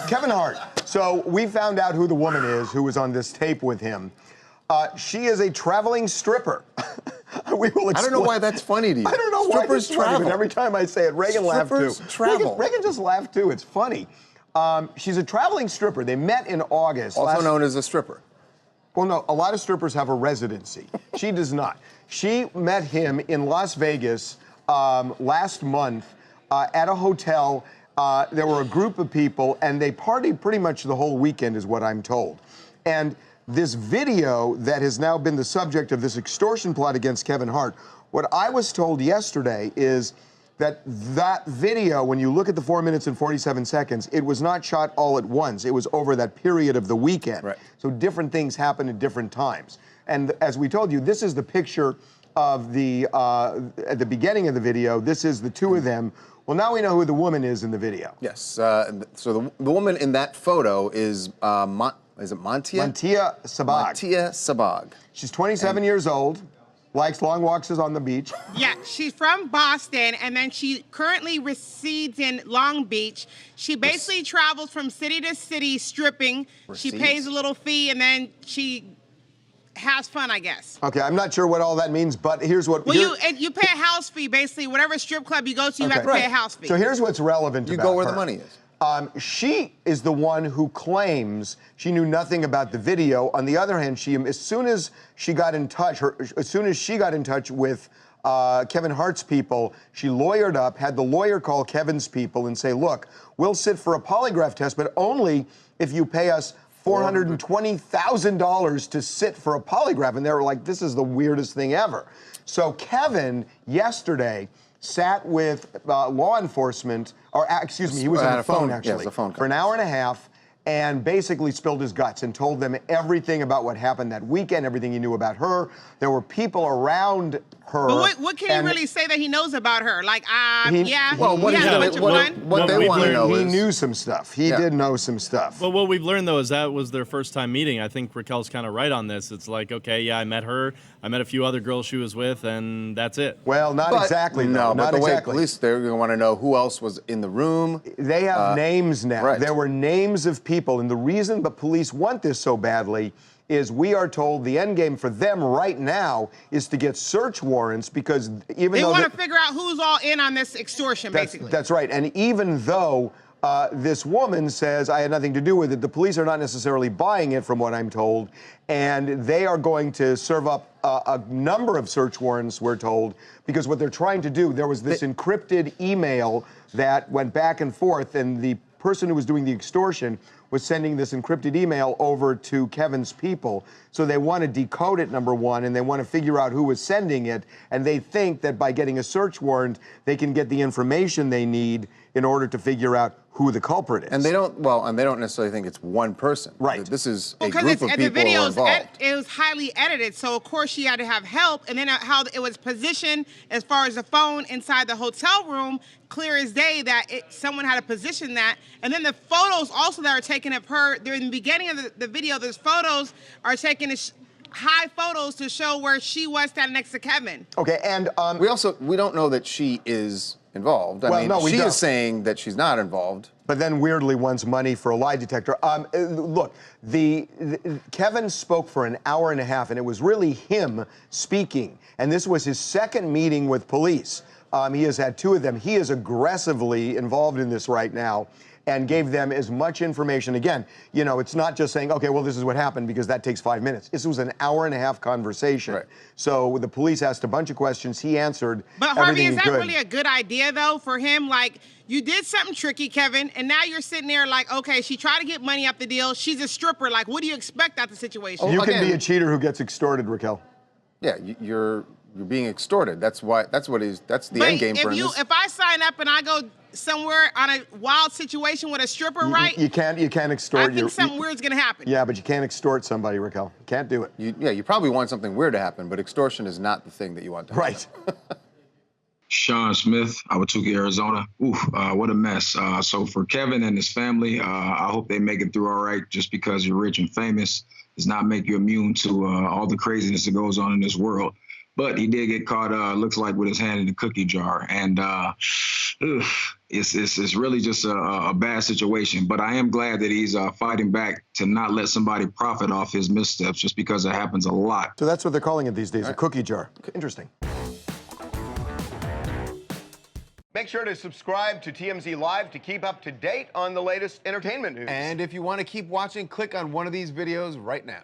Kevin Hart. So we found out who the woman is who was on this tape with him. She is a traveling stripper. We will explain. I don't know why that's funny to you. I don't know why it's funny, but every time I say it, Reagan laughed too. Travel. Reagan just laughed too. It's funny. She's a traveling stripper. They met in August. Also known as a stripper. Well, no, a lot of strippers have a residency. She does not. She met him in Las Vegas last month at a hotel. There were a group of people, and they partied pretty much the whole weekend, is what I'm told. And this video that has now been the subject of this extortion plot against Kevin Hart, what I was told yesterday is that video, when you look at the 4 minutes and 47 seconds, it was not shot all at once. It was over that period of the weekend. Right. So different things happen at different times. And as we told you, this is the picture of at the beginning of the video. This is the two of them. Well, now we know who the woman is in the video. Yes. So the woman in that photo is is it Montia? Montia Sabag. Montia Sabag. She's 27 years old, likes long walks on the beach. Yeah, she's from Boston, and then she currently resides in Long Beach. She basically travels from city to city stripping. She pays a little fee, and then she has fun, I guess. Okay, I'm not sure what all that means, but here's what... Well, you pay a house fee, basically. Whatever strip club you go to, you have to pay a house fee. So here's what's relevant about her. You go where the money is. She is the one who claims she knew nothing about the video. On the other hand, as soon as she got in touch with Kevin Hart's people, she lawyered up, had the lawyer call Kevin's people and say, look, we'll sit for a polygraph test, but only if you pay us $420,000 to sit for a polygraph. And they were like, this is the weirdest thing ever. So Kevin, yesterday, sat with law enforcement, excuse me, he was on the phone, actually, yeah, it was a phone call. For an hour and a half, and basically spilled his guts and told them everything about what happened that weekend, everything he knew about her. There were people around her. But what can he really say that he knows about her? Like, yeah, well, what he had a bunch of fun. What they want to know is... He knew some stuff. He did know some stuff. But what we've learned, though, is that was their first time meeting. I think Raquel's kind of right on this. It's like, okay, yeah, I met her. I met a few other girls she was with, and that's it. Well, not exactly. No, not but the exactly. way police, they're going to want to know who else was in the room. They have names now. Right. There were names of people, and the reason the police want this so badly is we are told the end game for them right now is to get search warrants because even they though... They want to figure out who's all in on this extortion, basically. That's right. And even though this woman says, I had nothing to do with it, the police are not necessarily buying it from what I'm told, and they are going to serve up a number of search warrants, we're told, because what they're trying to do, there was this encrypted email that went back and forth, and the person who was doing the extortion was sending this encrypted email over to Kevin's people. So they want to decode it, number one, and they want to figure out who was sending it. And they think that by getting a search warrant, they can get the information they need in order to figure out who the culprit is. And they don't, and they don't necessarily think it's one person. Right. This is a group of people the who are involved. It was highly edited, so of course she had to have help. And then how it was positioned as far as the phone inside the hotel room, clear as day that someone had to position that. And then the photos also that are taken of her, during the beginning of the video, those photos are taken as high photos to show where she was standing next to Kevin. Okay, and we don't know that she is involved. I mean, she is saying that she's not involved. But then weirdly wants money for a lie detector. Look, Kevin spoke for an hour and a half, and it was really him speaking. And this was his second meeting with police. He has had two of them. He is aggressively involved in this right now and gave them as much information. Again, you know, it's not just saying, okay, well, this is what happened, because that takes 5 minutes. This was an hour and a half conversation. Right. So the police asked a bunch of questions. He answered But Harvey, is that really a good idea, though, for him? Like, you did something tricky, Kevin, and now you're sitting there like, okay, she tried to get money off the deal. She's a stripper. Like, what do you expect out of the situation? You can be a cheater who gets extorted, Raquel. Yeah, you're being extorted. That's the end game for him. If I sign up and I go somewhere on a wild situation with a stripper, right? You can't extort. I think something weird's gonna happen. Yeah, but you can't extort somebody, Raquel. You can't do it. You probably want something weird to happen, but extortion is not the thing that you want to happen. Right. Sean Smith, Awatuki, Arizona. Oof, what a mess. So for Kevin and his family, I hope they make it through all right. Just because you're rich and famous does not make you immune to all the craziness that goes on in this world. But he did get caught, looks like, with his hand in the cookie jar. And it's really just a bad situation. But I am glad that he's fighting back to not let somebody profit off his missteps, just because it happens a lot. So that's what they're calling it these days, a cookie jar. Interesting. Make sure to subscribe to TMZ Live to keep up to date on the latest entertainment news. And if you want to keep watching, click on one of these videos right now.